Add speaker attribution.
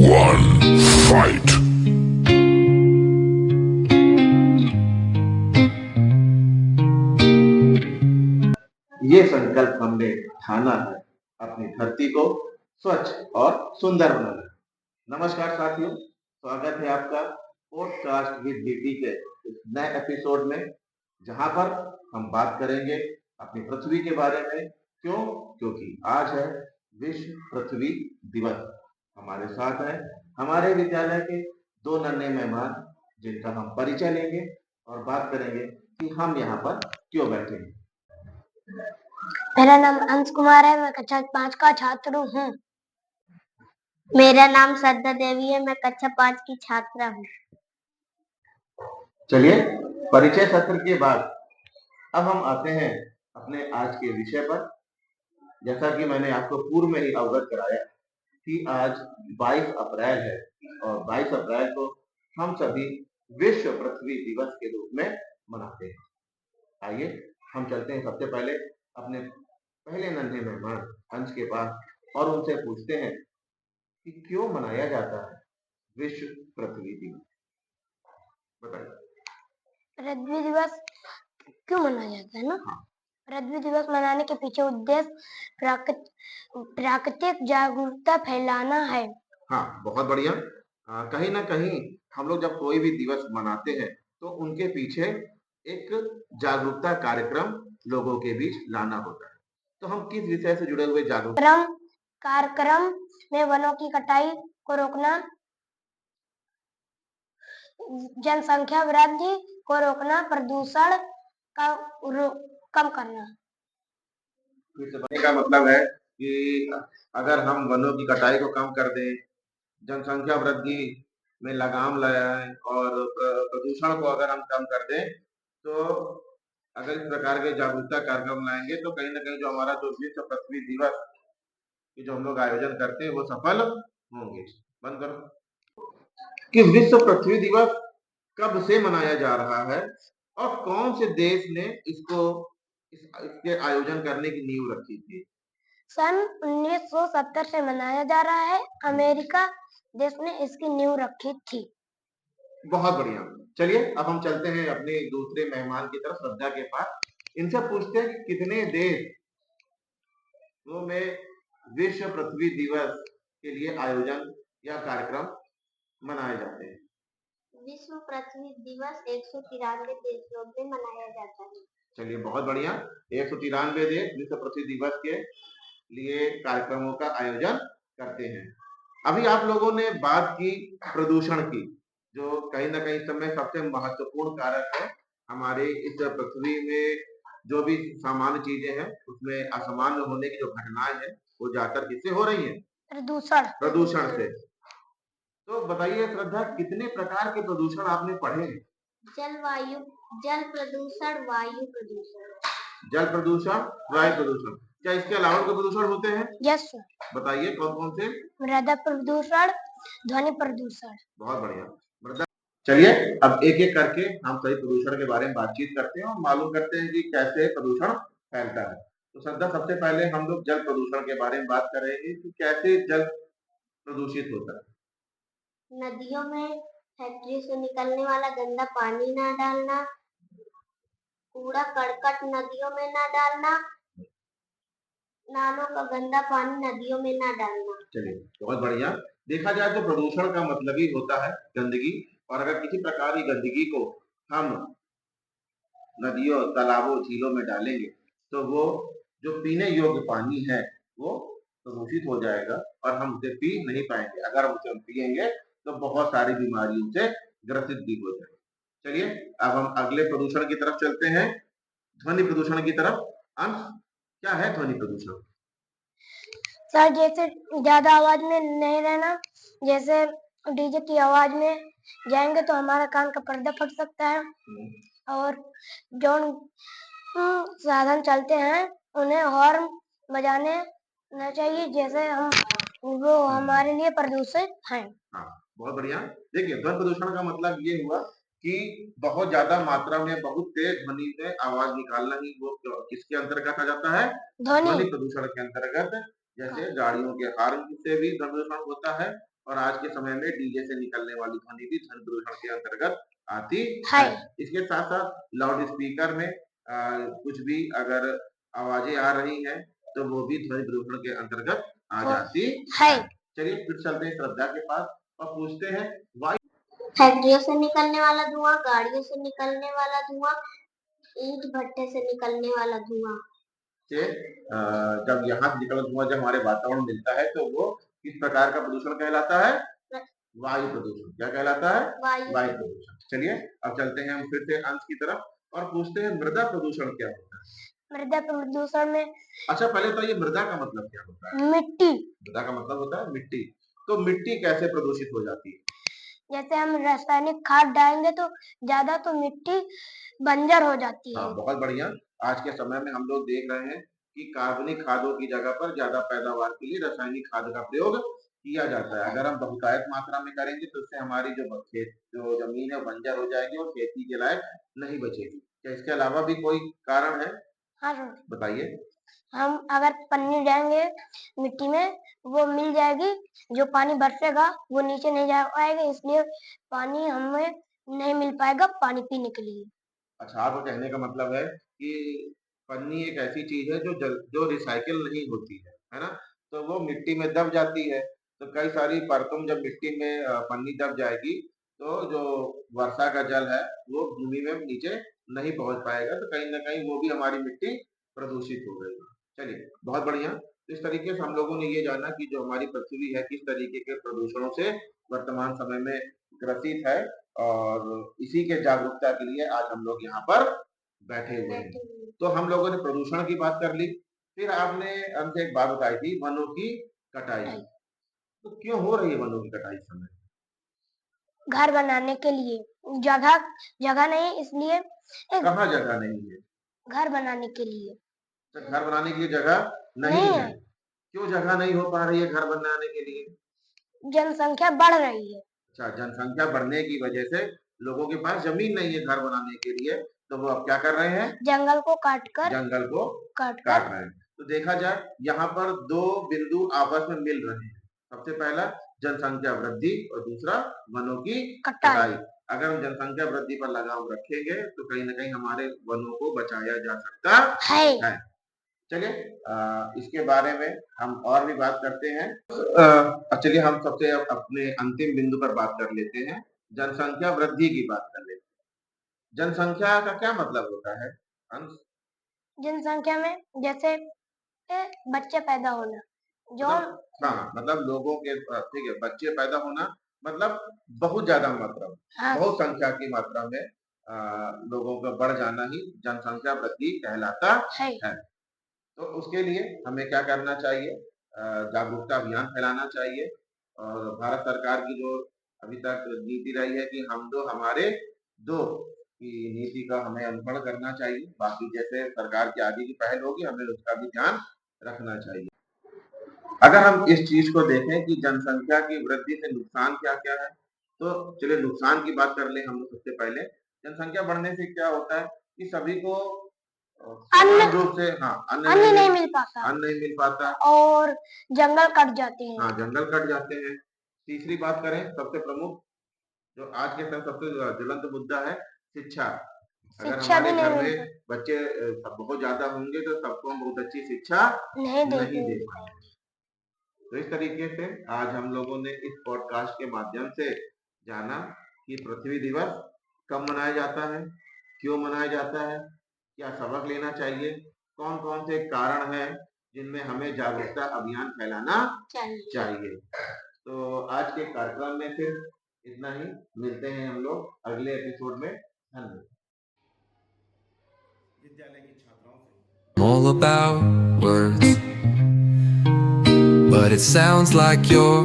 Speaker 1: One, fight.
Speaker 2: ये संकल्प हमने ठाना है अपनी धरती को स्वच्छ और सुंदर बनाना। नमस्कार साथियों, स्वागत है आपका पॉडकास्ट विद बीटी के इस नए एपिसोड में, जहां पर हम बात करेंगे अपनी पृथ्वी के बारे में। क्यों? क्योंकि आज है विश्व पृथ्वी दिवस। हमारे साथ है हमारे विद्यालय के दो नन्हे मेहमान, जिनका हम परिचय लेंगे और बात करेंगे कि हम यहाँ पर क्यों बैठे हैं।
Speaker 3: मेरा नाम अंश कुमार है। मैं कक्षा 5 का छात्र हूँ। मेरा नाम श्रद्धा देवी है। मैं कक्षा 5 की छात्रा हूँ।
Speaker 2: चलिए, परिचय सत्र के बाद अब हम आते हैं अपने आज के विषय पर। जैसा कि मैंने आपको पूर्व में ही अवगत कराया कि आज 22 अप्रैल है और 22 अप्रैल को हम सभी विश्व पृथ्वी दिवस के रूप में मनाते हैं। आइए हम चलते हैं सबसे पहले अपने पहले नन्हे मेहमान अंश के पास और उनसे पूछते हैं कि क्यों मनाया जाता है विश्व पृथ्वी दिवस। बताइए।
Speaker 3: पृथ्वी दिवस क्यों मनाया जाता है ना? पृथ्वी दिवस मनाने के पीछे उद्देश्य प्राकृतिक जागरूकता फैलाना है।
Speaker 2: हाँ, बहुत बढ़िया। कहीं ना कहीं हम लोग जब कोई भी दिवस मनाते हैं तो उनके पीछे एक जागरूकता कार्यक्रम लोगों के बीच लाना होता है। तो हम किस विषय से जुड़े हुए जागरूकता
Speaker 3: कार्यक्रम में वनों की कटाई को रोकना, जनसंख्या वृद्धि को रोकना, प्रदूषण का कम करना।
Speaker 2: का मतलब है कि अगर हम वनों की कटाई को कम कर दें, जनसंख्या वृद्धि में लगाम लगाएं और प्रदूषण को अगर हम कम कर दें, तो अगर इस प्रकार के जागरूकता कार्यक्रम लाएंगे तो कहीं ना कहीं जो हमारा जो विश्व पृथ्वी दिवस की जो हम लोग आयोजन करते हैं वो सफल होंगे। बंद करो। कि विश्व पृथ्वी दिवस कब से मनाया जा रहा है और कौन से देश ने इसके आयोजन करने की नींव रखी थी?
Speaker 3: सन 1970 से मनाया जा रहा है। अमेरिका देश ने इसकी नींव रखी थी।
Speaker 2: बहुत बढ़िया। चलिए अब हम चलते हैं अपने दूसरे मेहमान की तरफ, श्रद्धा के पास। इनसे पूछते हैं कि कितने देश में विश्व पृथ्वी दिवस के लिए आयोजन या कार्यक्रम मनाए जाते हैं।
Speaker 3: विश्व पृथ्वी दिवस 193 देशों में मनाया जाता है।
Speaker 2: चलिए बहुत बढ़िया। 193 देश विश्व पृथ्वी दिवस के लिए कार्यक्रमों का आयोजन करते हैं। अभी आप लोगों ने बात की प्रदूषण की, जो कहीं ना कहीं समय सबसे महत्वपूर्ण कारक है। हमारे इस पृथ्वी में जो भी सामान्य चीजें हैं उसमें असामान्य होने की जो घटनाएं हैं वो ज्यादातर किससे हो रही हैं? प्रदूषण से। तो बताइए श्रद्धा, कितने प्रकार के प्रदूषण आपने पढ़े हैं?
Speaker 3: जल प्रदूषण, वायु प्रदूषण।
Speaker 2: जल प्रदूषण, वायु प्रदूषण। क्या इसके अलावा कोई प्रदूषण होते हैं?
Speaker 3: Yes sir.
Speaker 2: बताइए कौन कौन से?
Speaker 3: मृदा प्रदूषण, ध्वनि प्रदूषण।
Speaker 2: बहुत बढ़िया। मृदा। चलिए अब एक एक करके हम सही प्रदूषण के बारे में बातचीत करते हैं और मालूम करते हैं कि कैसे प्रदूषण फैलता है। तो श्रद्धा, सबसे पहले हम लोग जल प्रदूषण के बारे में बात करेंगे कि कैसे जल प्रदूषित होता है।
Speaker 3: नदियों में फैक्ट्री से निकलने वाला गंदा पानी ना डालना, कूड़ा करकट नदियों में ना डालना, नालों का गंदा पानी नदियों में ना डालना।
Speaker 2: चलिए बहुत बढ़िया। देखा जाए तो प्रदूषण का मतलब ही होता है गंदगी, और अगर किसी प्रकार की गंदगी को हम नदियों, तालाबों, झीलों में डालेंगे तो वो जो पीने योग्य पानी है वो प्रदूषित हो जाएगा और हम उसे पी नहीं पाएंगे। अगर उसे हम पिएंगे तो बहुत सारी बीमारियों से ग्रसित भी हो जाएंगे। चलिए अब हम अगले प्रदूषण की तरफ चलते हैं, ध्वनि प्रदूषण की तरफ। अंश, क्या है ध्वनि प्रदूषण?
Speaker 3: सर, जैसे ज्यादा आवाज में नहीं रहना, जैसे डीजे की आवाज में जाएंगे तो हमारा कान का पर्दा फट सकता है। और जो साधन चलते हैं उन्हें हॉर्न बजाने ना चाहिए, जैसे वो हमारे लिए प्रदूषित हैं।
Speaker 2: हाँ, बहुत बढ़िया। देखिए ध्वनि प्रदूषण का मतलब ये हुआ कि बहुत ज्यादा मात्रा में बहुत तेज ध्वनि से आवाज निकालना ही वो किसके अंतर्गत आ जाता है? ध्वनि प्रदूषण के अंतर्गत। जैसे गाड़ियों के हॉर्न से भी ध्वनि प्रदूषण होता है और आज के समय में डीजे से निकलने वाली ध्वनि भी ध्वनि प्रदूषण के अंतर्गत आती
Speaker 3: है।
Speaker 2: है। इसके साथ साथ लाउड स्पीकर में कुछ भी अगर आवाजें आ रही हैं तो वो भी ध्वनि प्रदूषण के अंतर्गत आ जाती है। चलिए फिर चलते हैं श्रद्धा के पास और पूछते हैं वायु
Speaker 3: फैक्ट्रियों से निकलने वाला धुआं, गाड़ियों से निकलने वाला धुआं, ईंट भट्टे से निकलने वाला धुआं
Speaker 2: से जब यहाँ से निकला धुआं जब हमारे वातावरण में मिलता है तो वो किस प्रकार का प्रदूषण कहलाता है? वायु प्रदूषण। क्या कहलाता है? वायु प्रदूषण। चलिए अब चलते हैं हम फिर से अंश की तरफ और पूछते हैं मृदा प्रदूषण क्या होता है?
Speaker 3: मृदा प्रदूषण में
Speaker 2: अच्छा पहले तो ये मृदा का मतलब क्या होता है?
Speaker 3: मिट्टी।
Speaker 2: मृदा का मतलब होता है मिट्टी। तो मिट्टी कैसे प्रदूषित हो जाती है?
Speaker 3: जैसे हम रासायनिक खाद डालेंगे तो ज्यादा तो मिट्टी बंजर हो जाती है।
Speaker 2: हाँ बहुत बढ़िया। आज के समय में हम लोग देख रहे हैं कि कार्बनिक खादों की जगह पर ज्यादा पैदावार के लिए रासायनिक खाद का प्रयोग किया जाता है। अगर हम बहुतायत मात्रा में करेंगे तो उससे हमारी जो जमीन है बंजर हो जाएगी और खेती के लायक नहीं बचेगी। क्या इसके अलावा भी कोई कारण है?
Speaker 3: हाँ सर,
Speaker 2: बताइए।
Speaker 3: हम अगर पन्नी डालेंगे मिट्टी में वो मिल जाएगी, जो पानी बरसेगा वो नीचे नहीं जा पाएगा, इसलिए पानी हमें नहीं मिल पाएगा पानी पीने के लिए।
Speaker 2: अच्छा आपको कहने का मतलब है कि पन्नी एक ऐसी चीज है जो रिसाइकिल नहीं होती है ना? तो वो मिट्टी में दब जाती है। तो कई सारी परतों में जब मिट्टी में पन्नी दब जाएगी तो जो वर्षा का जल है वो भूमि में नीचे नहीं पहुंच पाएगा, तो कहीं ना कहीं वो भी हमारी मिट्टी प्रदूषित हो गई। चलिए बहुत बढ़िया। तो इस तरीके से हम लोगों ने ये जाना कि जो हमारी पृथ्वी है किस तरीके के प्रदूषणों से वर्तमान समय में ग्रसित है और इसी के जागरूकता के लिए आज हम लोग यहाँ पर बैठे हुए हैं। तो हम लोगों ने प्रदूषण की बात कर ली, फिर आपने हमसे एक बात बताई थी वनों की कटाई। तो क्यों हो रही है वनों की कटाई इस समय?
Speaker 3: घर बनाने के लिए जगह नहीं, इसलिए
Speaker 2: कहाँ जगह नहीं है?
Speaker 3: घर बनाने के लिए।
Speaker 2: तो घर बनाने के लिए जगह नहीं है। क्यों जगह नहीं हो पा रही है घर बनाने के लिए?
Speaker 3: जनसंख्या बढ़ रही है।
Speaker 2: अच्छा जनसंख्या बढ़ने की वजह से लोगों के पास जमीन नहीं है घर बनाने के लिए, तो वो अब क्या कर रहे हैं?
Speaker 3: जंगल को काटकर
Speaker 2: काट रहे हैं। तो देखा जाए यहाँ पर दो बिंदु आपस में मिल रहे हैं। सबसे पहला जनसंख्या वृद्धि और दूसरा वनों की कटाई। अगर हम जनसंख्या वृद्धि पर लगाम रखेंगे तो कहीं ना कहीं हमारे वनों को बचाया जा सकता है। चलिए इसके बारे में हम और भी बात करते हैं। चलिए हम सबसे अपने अंतिम बिंदु पर बात कर लेते हैं, जनसंख्या वृद्धि की बात कर लेते हैं। जनसंख्या का क्या मतलब होता है अंश?
Speaker 3: जनसंख्या में जैसे बच्चे पैदा होना, जो
Speaker 2: मतलब लोगों के ठीक है बच्चे पैदा होना मतलब बहुत ज्यादा मात्रा में, बहुत संख्या की मात्रा में लोगों का बढ़ जाना ही जनसंख्या वृद्धि कहलाता है। तो उसके लिए हमें क्या करना चाहिए? जागरूकता अभियान फैलाना चाहिए और भारत सरकार की जो अभी तक नीति रही है कि हम दो हमारे दो की नीति का हमें अनुसरण करना चाहिए। बाकी जैसे सरकार की आगे की पहल होगी हमें उसका भी ध्यान रखना चाहिए। अगर हम इस चीज को देखें कि जनसंख्या की वृद्धि से नुकसान क्या क्या है, तो चलिए नुकसान की बात कर ले हम लोग। सबसे पहले जनसंख्या बढ़ने से क्या होता है कि सभी को समान रूप से अन्न नहीं मिल पाता
Speaker 3: और जंगल कट जाते हैं।
Speaker 2: जंगल कट जाते हैं। तीसरी बात करें सबसे प्रमुख जो आज के समय सबसे ज्वलंत मुद्दा है शिक्षा। अगर हमारे घर में बच्चे बहुत ज्यादा होंगे तो सबको हम बहुत अच्छी शिक्षा नहीं दे पाएंगे। तो इस तरीके से आज हम लोगों ने इस पॉडकास्ट के माध्यम से जाना कि पृथ्वी दिवस कब मनाया जाता है, क्यों मनाया जाता है, क्या सबक लेना चाहिए, कौन कौन से कारण हैं जिनमें हमें जागरूकता अभियान फैलाना चाहिए। तो आज के कार्यक्रम में सिर्फ इतना ही। मिलते हैं हम लोग अगले एपिसोड में। धन्यवाद। विद्यालय की छात्राओं से
Speaker 4: All about words, but it sounds like you're